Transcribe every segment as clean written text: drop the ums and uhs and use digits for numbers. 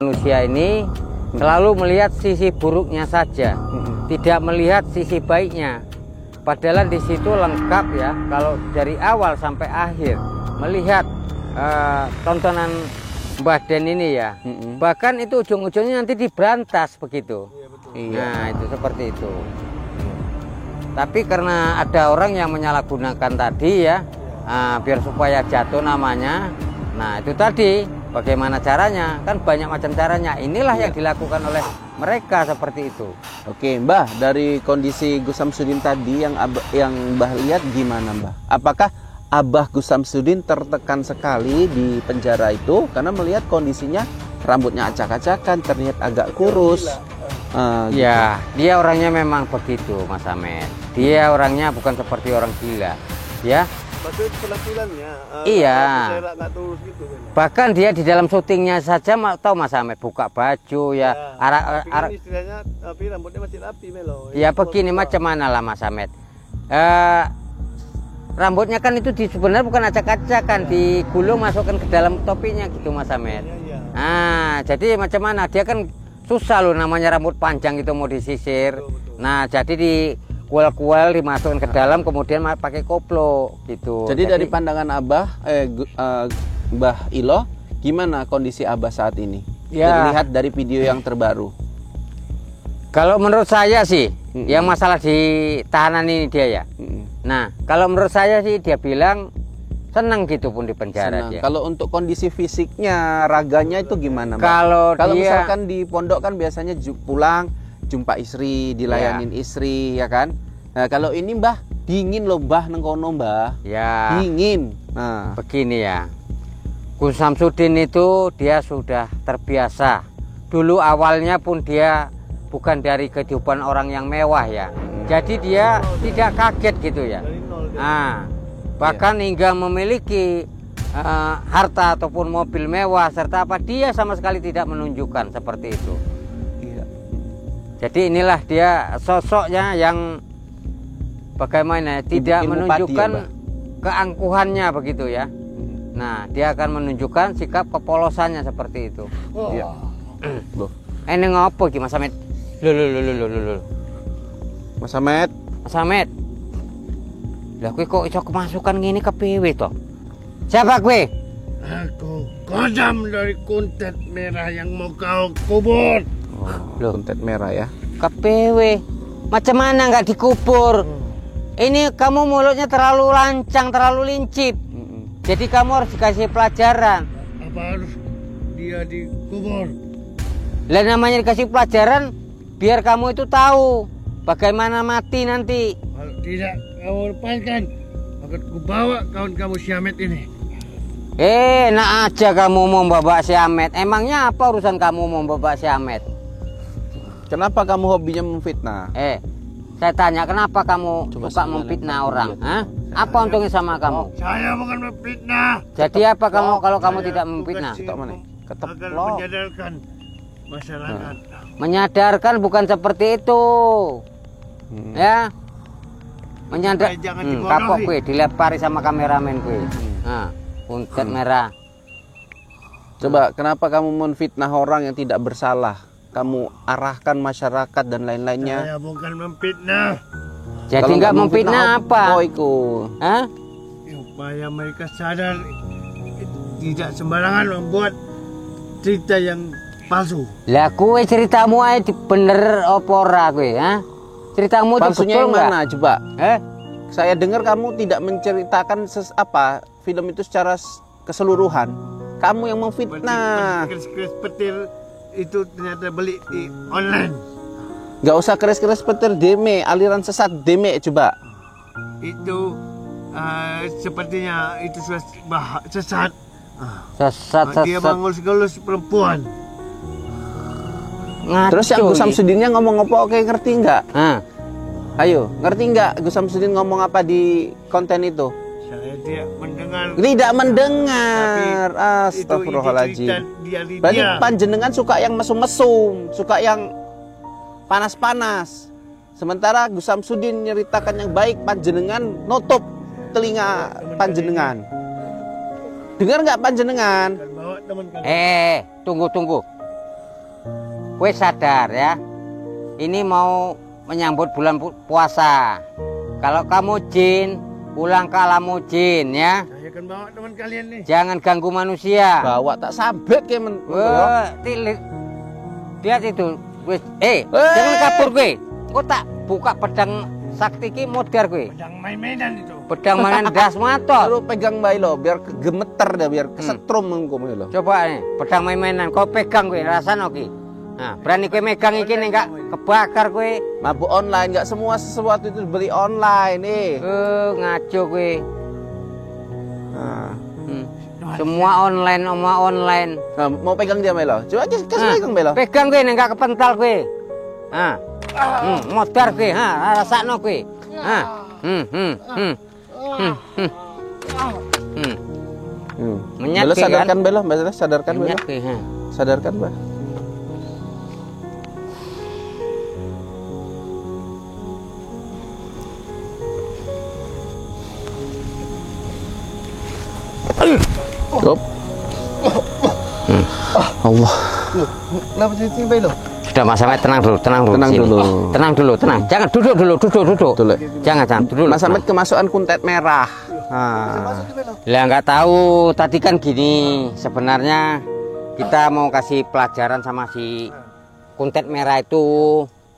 Manusia ini selalu melihat sisi buruknya saja, tidak melihat sisi baiknya. Padahal di situ lengkap ya, kalau dari awal sampai akhir melihat tontonan Mbah Den ini ya. Bahkan itu ujung-ujungnya nanti diberantas begitu. Nah itu seperti itu. Tapi karena ada orang yang menyalahgunakan tadi ya, biar supaya jatuh namanya. Nah itu tadi bagaimana caranya, kan banyak macam caranya. Inilah yang dilakukan oleh mereka seperti itu. Oke Mbah, dari kondisi Gus Samsudin tadi yang Mbah lihat gimana Mbah? Apakah Abah Gus Samsudin tertekan sekali di penjara itu karena melihat kondisinya rambutnya acak-acakan, terlihat agak kurus? Ya, dia orangnya memang begitu Mas Amet. Dia orangnya bukan seperti orang gila, ya. Maksudnya penampilannya, iya. Nggak turus gitu, kan? Bahkan dia di dalam syutingnya saja tahu Mas Amet buka baju ya. Istilahnya tapi rambutnya masih rapi Melo. Ya begini macam mana lah Mas Amet. Rambutnya kan itu sebenarnya bukan acak-acakan, digulung masukkan ke dalam topinya gitu Mas Amet. Nah, jadi macam mana? Dia kan susah loh namanya rambut panjang itu mau disisir. Betul. Nah, jadi di kuel-kuel dimasukkan ke dalam kemudian pakai koplo gitu. Jadi dari pandangan Abah Mbah Ilo, gimana kondisi Abah saat ini? Ya. Dilihat dari video yang terbaru. Kalau menurut saya sih, yang masalah di tahanan ini dia ya. Nah, kalau menurut saya sih dia bilang senang gitu pun di penjara dia. Kalau untuk kondisi fisiknya, raganya itu gimana Mbak? Kalau misalkan di pondok kan biasanya pulang, jumpa istri, dilayanin istri, ya kan? Nah, kalau ini Mbah, dingin loh Mbah nengkono Mbah. Ya. Dingin. Nah, begini ya. Gus Samsudin itu dia sudah terbiasa. Dulu awalnya pun dia bukan dari kehidupan orang yang mewah ya. Jadi dia tidak kaget gitu ya. Nah, bahkan hingga memiliki harta ataupun mobil mewah serta apa, dia sama sekali tidak menunjukkan seperti itu. Jadi inilah dia sosoknya yang bagaimana tidak menunjukkan keangkuhannya begitu ya. Nah, dia akan menunjukkan sikap kepolosannya seperti itu. Iya. Ini ngopo iki Mas Amet? Loh. Mas Amet. Mas Amet. Lah kowe kok iso kemasukan ngene ke PW to? Siapa kowe? Aku Kodam dari Kuntet Merah yang mau kau kubur. Loh, Kuntet Merah ya. Ke PW. Macam mana nggak dikubur? Ini kamu mulutnya terlalu lancang, terlalu lincip. Jadi kamu harus dikasih pelajaran. Apa harus dia dikubur? Lah namanya dikasih pelajaran biar kamu itu tahu bagaimana mati nanti. Kalau tidak kamu lepaskan, akan kubawa kawan kamu si Amet ini. Enak aja kamu mau bawa si Amet. Emangnya apa urusan kamu mau bawa si Amet? Kenapa kamu hobinya memfitnah? Saya tanya kenapa kamu suka memfitnah orang? Hah? Apa untungnya sama kamu? Saya bukan memfitnah. Jadi apa kamu kalau kamu tidak memfitnah? Akan menyadarkan masyarakat. Menyadarkan bukan seperti itu. Ya. Menyadar kapok gue dilepari sama kameramen gue. Nah, Kuntet Merah. Coba kenapa kamu memfitnah orang yang tidak bersalah? Kamu arahkan masyarakat dan lain-lainnya. Saya bukan memfitnah. Jadi nggak memfitnah apa? Hah? Supaya mereka sadar tidak sembarangan membuat cerita yang palsu. Lah kue ceritamu aja bener apa ora kowe, ha? Ceritamu itu palsunya betul yang enggak? mana coba? Saya dengar kamu tidak menceritakan film itu secara keseluruhan. Kamu yang memfitnah. Keris-keris petir itu ternyata beli di online. Gak usah keris-keris petir deme, aliran sesat deme coba. Itu sepertinya itu sesat. Dia mengelus-gelus perempuan. Ngaco. Terus yang Gus Samsudinnya ngomong apa? Oke, ngerti nggak? Ayo, ngerti nggak Gus Samsudin ngomong apa di konten itu? Saya tidak mendengar. Tidak mendengar. Astagfirullahaladzim. Berarti panjenengan suka yang mesum-mesum, suka yang panas-panas. Sementara Gus Samsudin nyeritakan yang baik, panjenengan nutup telinga panjenengan. Dengar nggak panjenengan? Tunggu. kowe sadar ya. Ini mau menyambut bulan puasa. Kalau kamu jin, pulang ke alamu jin ya. Saya akan bawa teman kalian nih. Jangan ganggu manusia. Bawa tak sabet kayak Wah, tilik. Lihat itu. Jangan kabur kowe. Kok tak buka pedang sakti ki modar kowe. Pedang main-mainan itu. Pedang mainan das motor. Lalu pegang Mbak Ilo biar gemeter dah, biar kesetrum engko Mbak Ilo. Coba nih, pedang main-mainan kau pegang kowe rasane ki. Nah, berani kowe megang iki nih enggak kebakar kowe. Mabuk online, nggak semua sesuatu itu beli online Ngaco kowe. Nah. Semua online, online. Nah, mau pegang dia Melo. Coba kasih pegang Melo. Pegang kowe nek gak kepental kowe. Ah. Modar kowe, rasakno kowe. Menyat Belo kowe sadarkan kan? Belo, Mbak sadarkan Belo. Menyat kowe, Sadarkan Mbak. Stop. Allah. Kenapa sih Belo? Sudah Mas Ahmed, tenang dulu. Tenang Sini. dulu. Tenang dulu. Jangan duduk dulu. Dulu. Jangan duduk. Mas Ahmed kemasukan kuntet merah. Lah nggak tahu, tadi kan gini, sebenarnya kita mau kasih pelajaran sama si kuntet merah itu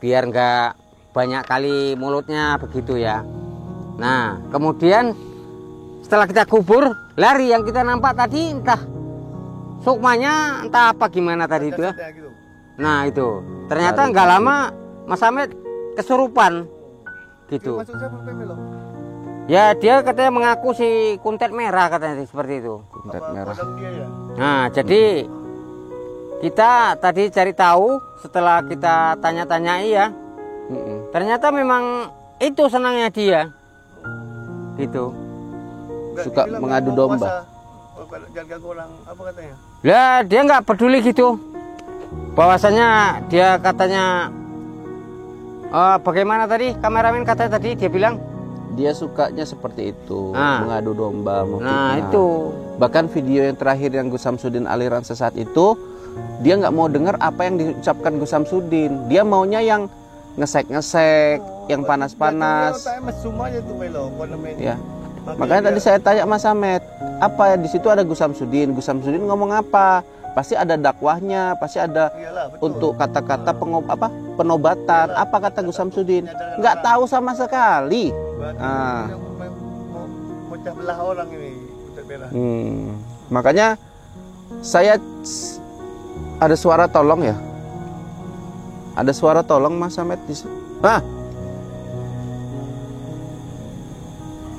biar nggak banyak kali mulutnya begitu ya. Nah, kemudian setelah kita kubur, lari yang kita nampak tadi entah sukmanya entah apa gimana tadi itu ya. Nah itu ternyata nggak lama Mas Ahmed kesurupan gitu. Ya dia katanya mengaku si kuntet merah katanya seperti itu. Kuntet merah. Nah jadi kita tadi cari tahu setelah kita tanya-tanyai ya. Ternyata memang itu senangnya dia gitu. Suka mengadu domba. Jangan ganggu orang, apa katanya? Lah dia nggak peduli gitu. Bahwasanya dia katanya bagaimana tadi kameramen katanya tadi dia bilang dia sukanya seperti itu, Nah. mengadu domba, nah memfitnah. itu Bahkan video yang terakhir yang Gus Samsudin aliran sesat itu, dia nggak mau dengar apa yang diucapkan Gus Samsudin. Dia maunya yang ngesek-ngesek, yang panas-panas. Ya. Makanya tadi saya tanya Mas Ahmed, apa ya di situ ada Gus Samsudin? Gus Samsudin ngomong apa? Pasti ada dakwahnya, pasti ada untuk kata-kata penobatan. Apa kata Gus Samsudin? Nggak tahu sama sekali. Pecah belah orang ini. Makanya saya ada suara tolong ya. Ada suara tolong Mas Ahmed di situ.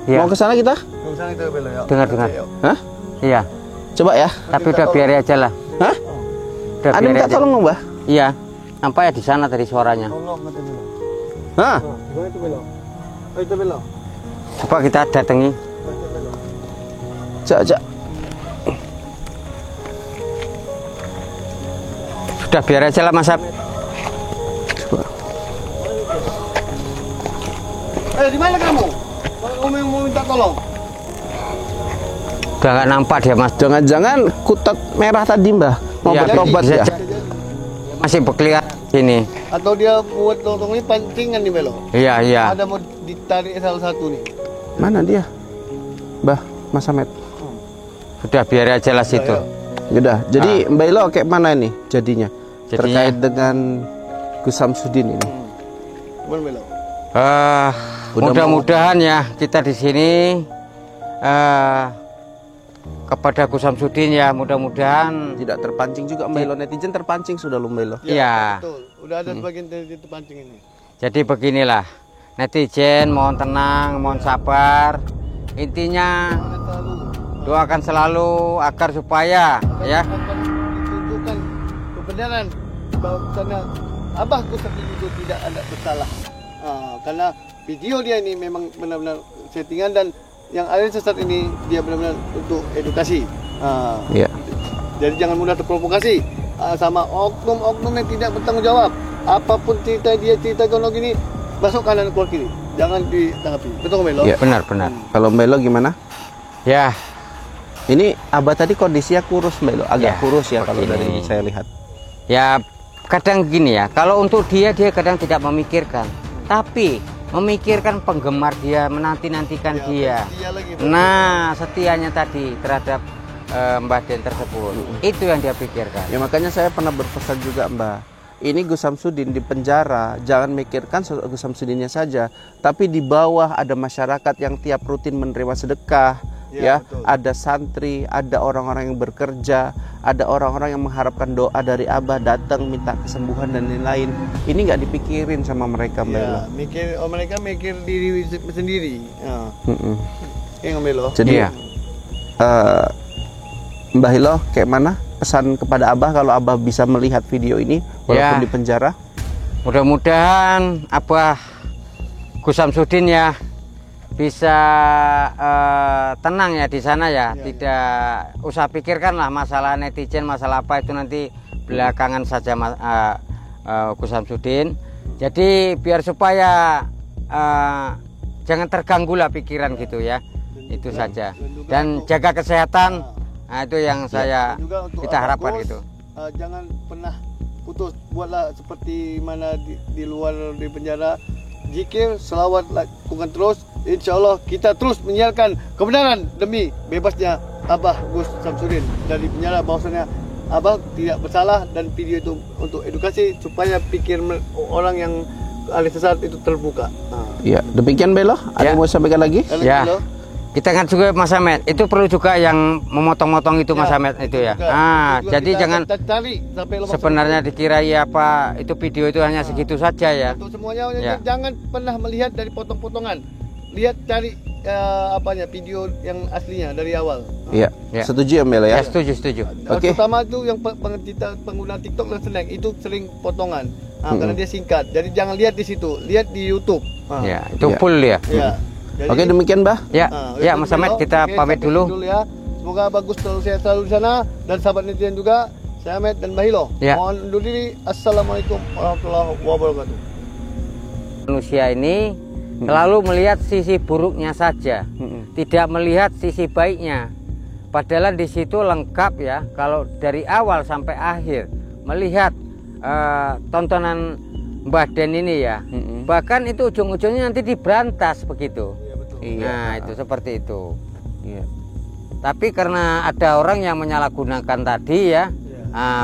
ya. Mau ke sana kita? dengar Hah? iya Coba ya. tapi udah biar aja lah. Hah? Udah Ada biar minta aja. tolong dong, Mbah? Iya nampak ya di sana tadi suaranya. Hah? Coba kita datangi. Cak. Sudah biar aja lah Mas Ahmed. Di mana kamu? Kamu yang mau minta tolong? Udah nggak nampak dia Mas. Jangan-jangan kutat merah tadi, Mbah. Mau Iya, bertobat bisa ya? jadi. Masih berkeliaran sini. Atau dia buat tolong ini pancingan nih Belo? Iya. Ada mau ditarik salah satu nih. Mana dia? Mbah, Mas Ahmed. Sudah biar aja lah situ. Udah. Jadi Mbak Ilo kayak mana ini jadinya? Jadinya- Terkait dengan Gus Samsudin ini. Gimana Belo? Mudah-mudahan ya kita di sini kepada Gus Samsudin ya mudah-mudahan Tidak terpancing juga Mbak Ilo. Netizen terpancing sudah lu Mbak Ilo. iya. Betul. Udah ada sebagian dari itu pancing ini. Jadi beginilah netizen mohon tenang, mohon sabar. Intinya doakan selalu agar supaya ya Ditunjukkan kebenaran bahwa Abah Gus Samsudin itu tidak ada bersalah. Karena video dia ini memang benar-benar settingan dan yang aliran sesat ini dia benar-benar untuk edukasi. Iya. Jadi jangan mudah terprovokasi sama oknum-oknum yang tidak bertanggung jawab. Apapun cerita dia ceritakan gini, masuk kanan keluar kiri. Jangan ditanggapi. Betul Mbak Elo? Iya. benar. Kalau Mbak Ilo gimana? Ya Ini Abah tadi kondisinya kurus Mbak Ilo. Agak Ya, kurus ya kalau begini. dari saya lihat. ya kadang gini ya, kalau untuk dia kadang tidak memikirkan, tapi memikirkan penggemar dia, menanti-nantikan dia. Setia lagi, Nah, setianya tadi terhadap Mbah Den tersebut, itu yang dia pikirkan. Ya makanya saya pernah berpesan juga, Mbah. Ini Gus Samsudin di penjara, jangan mikirkan Gus Samsudinnya saja, tapi di bawah ada masyarakat yang tiap rutin menerima sedekah, ya, betul. ada santri, ada orang-orang yang bekerja, ada orang-orang yang mengharapkan doa dari Abah, datang minta kesembuhan dan lain-lain. Ini nggak dipikirin sama mereka, Mbah Ilo. Mereka mikir diri sendiri. Yang Melo. Jadi Iya. Mbah Ilo, kayak mana pesan kepada Abah kalau Abah bisa melihat video ini walaupun Ya. di penjara? Mudah-mudahan Abah Gus Samsudin ya bisa tenang ya di sana ya, tidak usah pikirkan lah masalah netizen, masalah apa itu nanti belakangan saja Gus Samsudin. Jadi biar supaya jangan terganggu lah pikiran gitu ya, itu saja. Dan jaga kesehatan, nah itu yang saya kita harapkan gitu. Jangan pernah putus, buatlah seperti mana di luar di penjara, zikir, selawat lakukan terus. Insya Allah kita terus menyiarkan kebenaran demi bebasnya Abah Gus Samsudin dari penjara, bahwasanya Abah tidak bersalah, dan video itu untuk edukasi supaya pikir orang yang ahli sesat itu terbuka. Ya, demikian Belo. Ada Ya. yang mau sampaikan lagi? Ya. Kita kan juga Mas Hamed, itu perlu juga yang memotong-motong itu Mas Hamed itu ya. Jadi jangan sebenarnya dikirai apa itu video itu hanya segitu saja ya. Untuk semuanya Ya. jangan pernah melihat dari potong-potongan. Lihat, cari video yang aslinya dari awal. Iya. Ya. Setuju ya Belo Ya, ya? setuju. Oke. Terutama itu yang pengguna TikTok dan Snack itu sering potongan. Karena dia singkat. Jadi jangan lihat di situ, lihat di YouTube. Ya, itu Ya. full ya. Ya. Jadi, Oke, demikian Mbah. Ya, ya itu Mas Hamed Belo. kita Oke, pamit sampai dulu. situ ya. Semoga bagus terus sehat selalu di sana, dan sahabat netizen juga. Saya Ahmed dan Bahilo. Ya. Mohon undur diri. Assalamualaikum warahmatullahi wabarakatuh. Manusia ini selalu melihat sisi buruknya saja, tidak melihat sisi baiknya. Padahal di situ lengkap ya, kalau dari awal sampai akhir melihat tontonan Mbah Den ini ya. Bahkan itu ujung-ujungnya nanti diberantas begitu. Nah, itu seperti itu. Iya. Tapi karena ada orang yang menyalahgunakan tadi ya,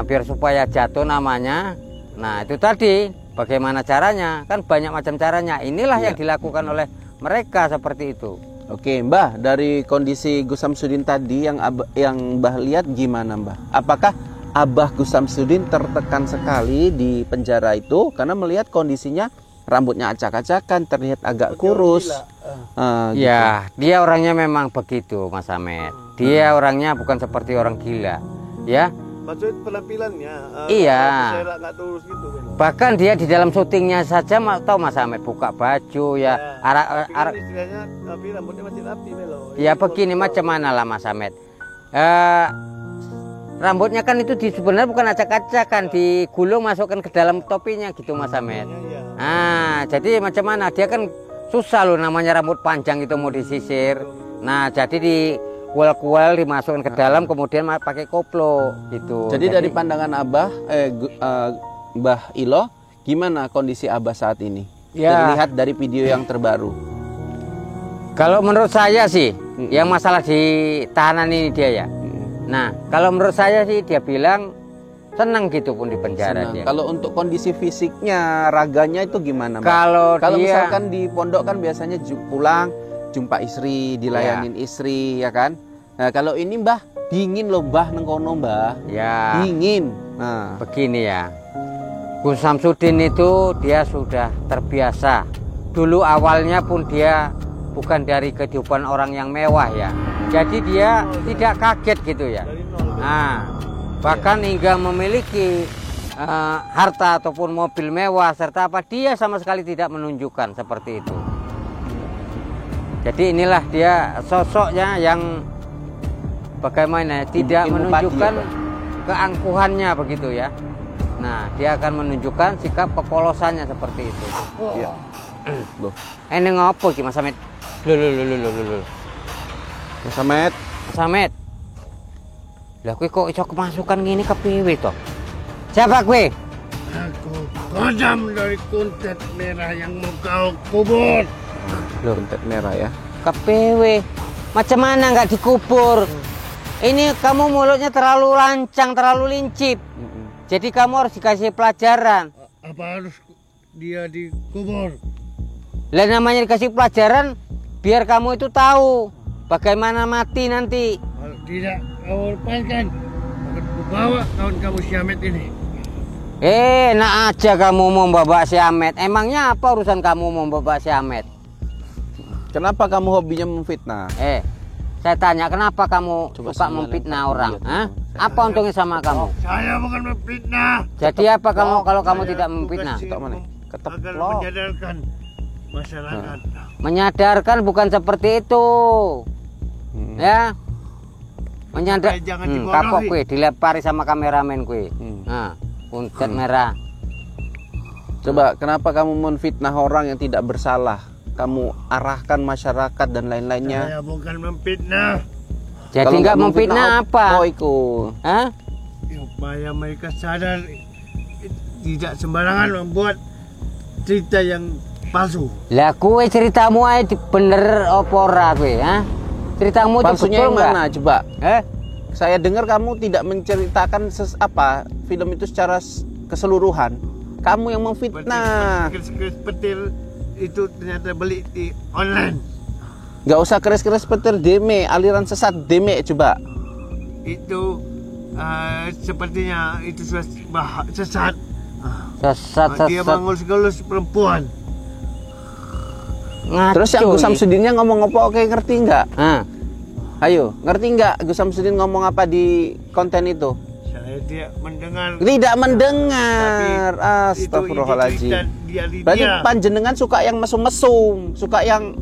biar supaya jatuh namanya. Nah, itu tadi bagaimana caranya? Kan banyak macam caranya. Inilah yang dilakukan oleh mereka seperti itu. Oke, Mbah, dari kondisi Gus Samsudin tadi yang Mbah lihat gimana, Mbah? Apakah Abah Gus Samsudin tertekan sekali di penjara itu karena melihat kondisinya rambutnya acak-acakan, terlihat agak kurus? Gitu. Ya, dia orangnya memang begitu, Mas Hamed. Dia orangnya bukan seperti orang gila, ya. Maksudnya penampilannya. Iya. Saya nggak terus gitu. Bahkan dia di dalam syutingnya saja tahu Mas Hamed buka baju ya, Tapi istilahnya, tapi rambutnya masih rapi, Melo. ya begini macam mana lah Mas Hamed. Rambutnya kan itu sebenarnya bukan acak-acakan, digulung masukkan ke dalam topinya gitu Mas Hamed. Nah, jadi macam mana? Dia kan susah loh, namanya rambut panjang itu mau disisir. Nah, jadi di kuel-kuel dimasukkan ke dalam, kemudian pakai koplo gitu. Jadi dari pandangan Abah, Mbah Ilo, gimana kondisi Abah saat ini? Ya. Terlihat dari video yang terbaru. Kalau menurut saya sih, yang masalah di tahanan ini dia ya. Nah, kalau menurut saya sih dia bilang senang gitu pun di penjara Senang. dia. Kalau untuk kondisi fisiknya, raganya itu gimana, Mbah? Kalau dia misalkan di pondok kan biasanya pulang jumpa istri, dilayanin istri, ya kan? Nah, kalau ini Mbah dingin loh, Mbah nengkono, Mbah. ya Dingin. Nah, begini ya. Gus Samsudin itu dia sudah terbiasa. Dulu awalnya pun dia bukan dari kehidupan orang yang mewah ya. Jadi dia tidak kaget gitu ya. Nah, bahkan hingga memiliki harta ataupun mobil mewah serta apa, dia sama sekali tidak menunjukkan seperti itu. Jadi inilah dia sosoknya yang bagaimana tidak Ilmu menunjukkan padi, keangkuhannya begitu ya. Nah, dia akan menunjukkan sikap kepolosannya seperti itu. iya. Loh, Ini ngopo ki Mas Hamed? Loh. Mas Hamed, Mas Hamed. Lah kowe kok iso kemasukan ngene kepiye to? Siapa kowe? Aku kodam dari kuntet merah yang mau kau kubur. Loh, kuntet merah ya. KPW. Macam mana nggak dikubur? Ini kamu mulutnya terlalu lancang, terlalu lincip. Jadi kamu harus dikasih pelajaran. Apa harus dia dikubur? Lah namanya dikasih pelajaran biar kamu itu tahu bagaimana mati nanti. Kalau tidak kau lepaskan, akan kubawa kawan kamu si Ahmed ini. Enak aja kamu mau babak si Ahmed. Emangnya apa urusan kamu mau babak si Ahmed? Kenapa kamu hobinya memfitnah? Saya tanya kenapa kamu Coba suka saya memfitnah lihat. orang? Iya, Hah? Apa untungnya sama kamu? Saya bukan memfitnah. Jadi apa kamu kalau kamu tidak memfitnah? Ketok mana? Agar Keteplok. menyadarkan masyarakat. Menyadarkan bukan seperti itu. Ya. Menyadar. Supaya jangan dibodohi. Kapok kue dilepari sama kameramen kue. Nah, kuntet merah. Coba kenapa kamu memfitnah orang yang tidak bersalah? Kamu arahkan masyarakat dan lain-lainnya. Saya bukan memfitnah. Jadi Kalau nggak memfitnah apa? Oh, iku. Hah? Supaya mereka sadar tidak sembarangan membuat cerita yang palsu. Lah kue ceritamu aja bener apa ora kue, ha? Ceritamu itu Palsunya betul yang nggak? mana? Coba. Saya dengar kamu tidak menceritakan film itu secara keseluruhan. Kamu yang memfitnah. Keris petir itu ternyata beli di online. Gak usah keris-keris petir deme, aliran sesat deme coba. Itu sepertinya itu sudah sesat. Sesat. Dia mengelus-gelus perempuan. Ngaco. Terus yang Gus Samsudinnya ngomong apa? Oke, ngerti nggak? Ayo, ngerti nggak Gus Samsudin ngomong apa di konten itu? Saya tidak mendengar. Tidak mendengar. Tapi Astagfirullahaladzim. dia Berarti panjenengan suka yang mesum-mesum, suka yang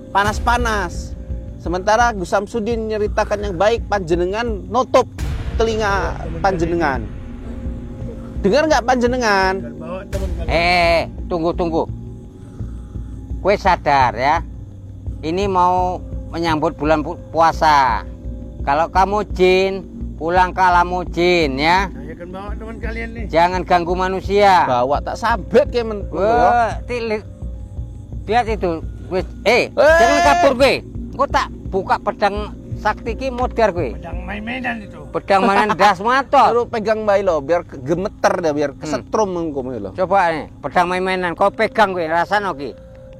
panas-panas. Sementara Gus Samsudin nyeritakan yang baik, panjenengan nutup telinga panjenengan. Dengar nggak panjenengan? Bawa teman Tunggu. Kue sadar ya. Ini mau menyambut bulan puasa. Kalau kamu jin, pulang ke alamu jin ya. Saya akan bawa teman kalian nih. Jangan ganggu manusia. Bawa tak sabet kayak Lihat itu. Jangan kabur gue. Kok tak buka pedang sakti ki modar gue. Pedang main-mainan itu. Pedang mainan das motor. Suruh pegang bayi lo, biar gemeter dah, biar kesetrum engkau lo. Coba nih, pedang main-mainan. Kau pegang gue, rasanya oke.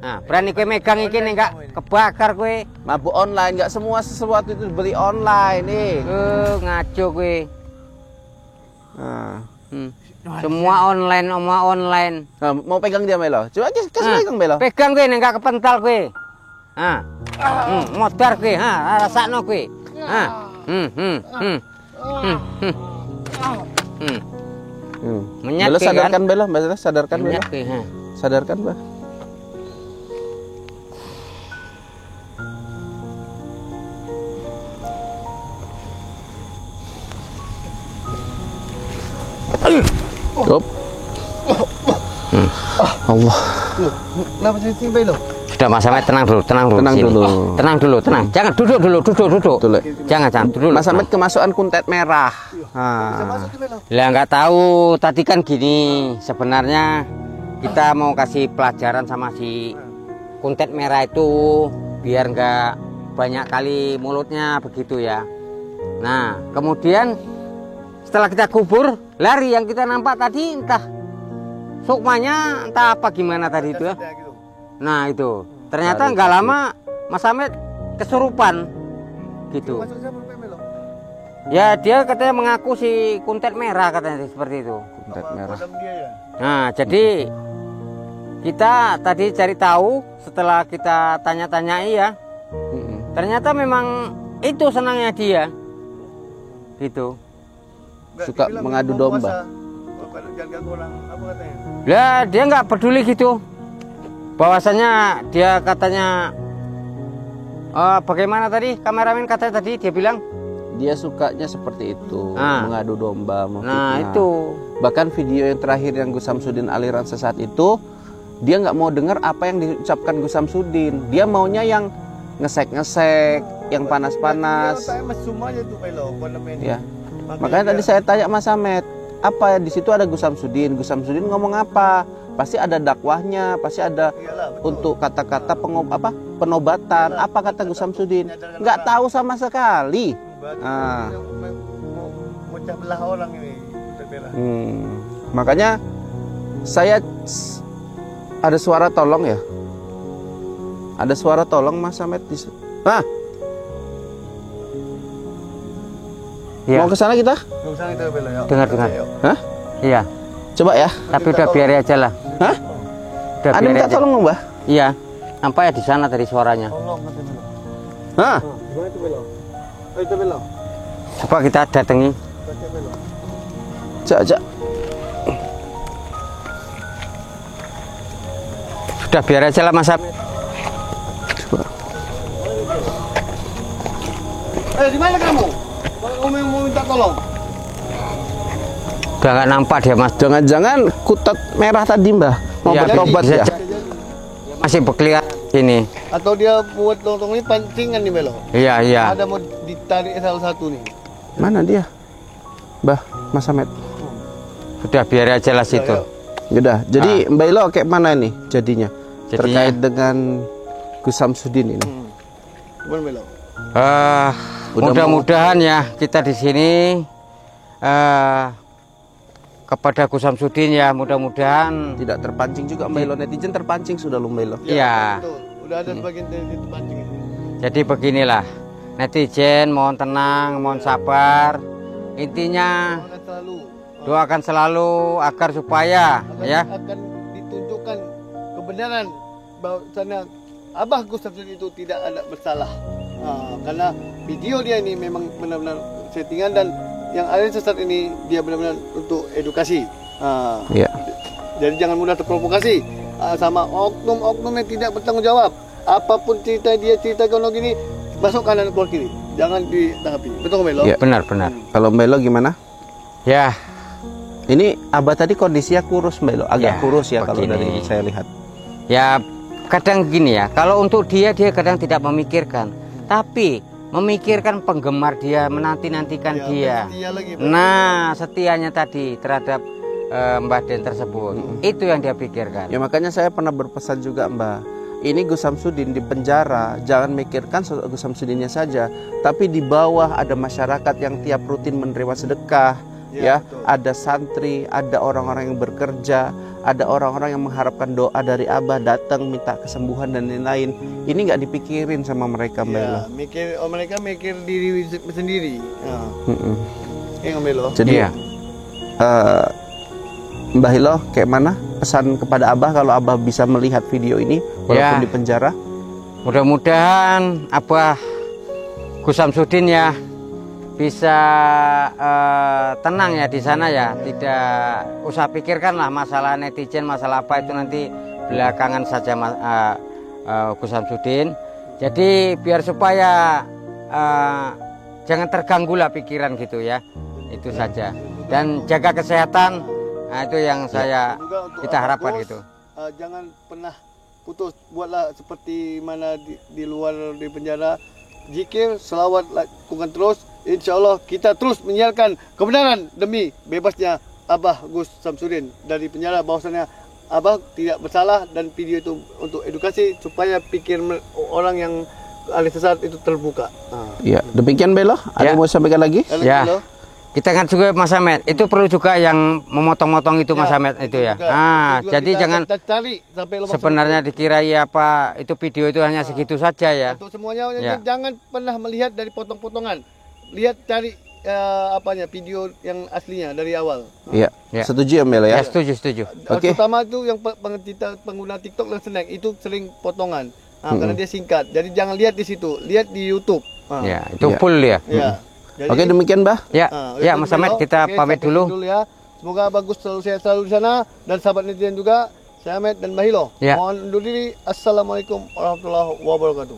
Nah, berani gue megang iki nih enggak kebakar gue. Mabuk online, nggak semua sesuatu itu dibeli online nih. Ngaco gue. Nah. Semua online. Nah, mau pegang dia Melo. Coba kasih pegang Melo. Pegang gue nih enggak kepental gue. Modar gue, rasakno gue. Menyat Belo ke, sadarkan kan? Belo, Mbak sadarkan Belo. Menyat ke, Sadarkan, Mbak. Stop. Allah. Kenapa saya simpai lo? Sudah Mas Ahmed, tenang dulu. Tenang dulu. Jangan duduk. Dulu. Jangan duduk. Mas Ahmed kemasukan kuntet merah. Bisa masuk ke Belo? Lah nggak tahu. Tadi kan gini, sebenarnya kita mau kasih pelajaran sama si kuntet merah itu biar nggak banyak kali mulutnya begitu ya. Nah, kemudian setelah kita kubur, lari yang kita nampak tadi entah sukmanya entah apa gimana tadi itu ya. Nah itu ternyata nggak lama Mas Ahmed kesurupan gitu. Ya dia katanya mengaku si kuntet merah katanya seperti itu. Kuntet merah. Nah jadi kita tadi cari tahu setelah kita tanya-tanyai ya. Ternyata memang itu senangnya dia gitu. Suka mengadu domba. Lah dia nggak peduli gitu. Bahwasanya dia katanya bagaimana tadi kameramen katanya tadi dia bilang dia sukanya seperti itu, mengadu domba, memfitnah. Nah itu bahkan video yang terakhir yang Gus Samsudin aliran sesat itu dia nggak mau dengar apa yang diucapkan Gus Samsudin. Dia maunya yang ngesek-ngesek, yang panas-panas. Saya mesum aja tuh Belo, ya. Makanya tadi saya tanya Mas Ahmed, apa di situ ada Gus Samsudin. Gus Samsudin ngomong apa? Pasti ada dakwahnya, pasti ada Iyalah, betul. untuk kata-kata penobatan. Apa kata Gus Samsudin? Nggak tahu sama sekali. Berarti mau mecah belah orang ini. Makanya saya ada suara tolong ya. Ada suara tolong Mas Samet di situ. Iya. Mau ke sana kita? Nggak usah itu bela ya. Dengar. Hah? Iya. Coba ya. Tapi udah biar aja lah. Hah? Udah Ada biar minta aja. tolong dong, Mbah? Iya. Nampak ya di sana tadi suaranya. Tolong kata bela. Hah? Gimana itu bela? Itu bela. Coba kita datangi. Kata bela. Cak. Sudah biar aja lah Mas Samet. Coba. Di mana kamu? Kalau kamu mau minta tolong. Udah nggak nampak dia Mas. Jangan-jangan kutat merah tadi, Mbah. Mau Iya, bertobat bisa ya? jadi. Masih berkeliaran ini. Atau dia buat tolong ini pancingan nih belo. Iya. Ada mau ditarik salah satu nih. Mana dia? Mbah, Mas Samet. Sudah biar aja lah situ. Yaudah, jadi Mbak Ilo kayak mana nih jadinya? Jadinya- Terkait dengan Gus Samsudin ini. Gimana belo? Mudah-mudahan ya kita di sini kepada Gus Samsudin ya, mudah-mudahan Tidak terpancing juga Mbak Ilo, netizen terpancing sudah lu Mbak Ilo. iya. Betul. Udah ada sebagian dari itu pancing ini. Jadi beginilah, netizen mohon tenang, mohon sabar. Intinya Akan selalu doakan selalu agar supaya ya akan ditunjukkan kebenaran bahwasanya Abah Gus Samsudin itu tidak ada bersalah. Karena video dia ini memang benar-benar settingan dan yang ada sesat ini dia benar-benar untuk edukasi. Iya. Jadi jangan mudah terprovokasi sama oknum-oknum yang tidak bertanggung jawab. Apapun cerita dia cerita kalau gini, masuk kanan keluar kiri. Jangan ditanggapi. Betul nggak, Melo? Iya. benar-benar Kalau Mbak Ilo gimana? ya. Ini Abah tadi kondisinya kurus Mbak Ilo, agak Ya, kurus ya kalau begini. dari saya lihat. Ya kadang gini ya, kalau untuk dia kadang tidak memikirkan, tapi memikirkan penggemar dia, menanti-nantikan dia. Setia lagi, Pak. Nah, setianya tadi terhadap Mbah Den tersebut, itu yang dia pikirkan. Ya makanya saya pernah berpesan juga Mbak, ini Gus Samsudin di penjara, jangan mikirkan soal Gus Samsudinnya saja, tapi di bawah ada masyarakat yang tiap rutin menerima sedekah, ya, betul. ada santri, ada orang-orang yang bekerja, ada orang-orang yang mengharapkan doa dari Abah, datang minta kesembuhan dan lain-lain. Ini nggak dipikirin sama mereka Mbak Ilo. Ya, mereka mikir diri sendiri. Nggak, Melo? Jadi Iya. Mbah Ilo kayak mana pesan kepada Abah kalau Abah bisa melihat video ini walaupun Ya. di penjara? Mudah-mudahan Abah Gus Samsudin ya bisa tenang ya di sana ya, tidak usah pikirkan lah masalah netizen, masalah apa itu nanti belakangan saja Gus Samsudin. Jadi biar supaya jangan terganggu lah pikiran gitu ya, itu saja. Dan jaga kesehatan, nah itu yang Juga untuk kita Abah harapkan Gus, gitu. Jangan pernah putus, buatlah seperti mana di luar di penjara. Zikir, selawat lakukan terus. Insya Allah kita terus menyiarkan kebenaran demi bebasnya Abah Gus Samsudin dari penjara, bahwasanya Abah tidak bersalah dan video itu untuk edukasi supaya pikir orang yang ahli sesat itu terbuka. Ya, demikian Belo. Ada Ya. yang mau sampaikan lagi? Ya. Kita kan juga Mas Samet, itu perlu juga yang memotong-motong itu Mas Samet itu ya. Jadi jangan kita cari sampai lubang sebenarnya dikirai apa itu video itu hanya segitu saja ya. untuk semuanya. Ya. Jangan pernah melihat dari potong-potongan. Lihat cari video yang aslinya dari awal. Iya. Ya. Setuju ya Belo Ya ya? setuju. Oke. Terutama itu yang pengguna TikTok dan Snack itu sering potongan. Karena dia singkat. Jadi jangan lihat di situ, lihat di YouTube. Ya itu Ya. full ya. Ya. Jadi, Oke, demikian Mbah. Ya, itu Mas Samet Belo. kita Oke, pamit sampai dulu. ya. Semoga bagus selalu sehat selalu di sana dan sahabat netizen juga. Saya Ahmed dan Bahilo. Ya. Mohon undur diri. Assalamualaikum warahmatullahi wabarakatuh.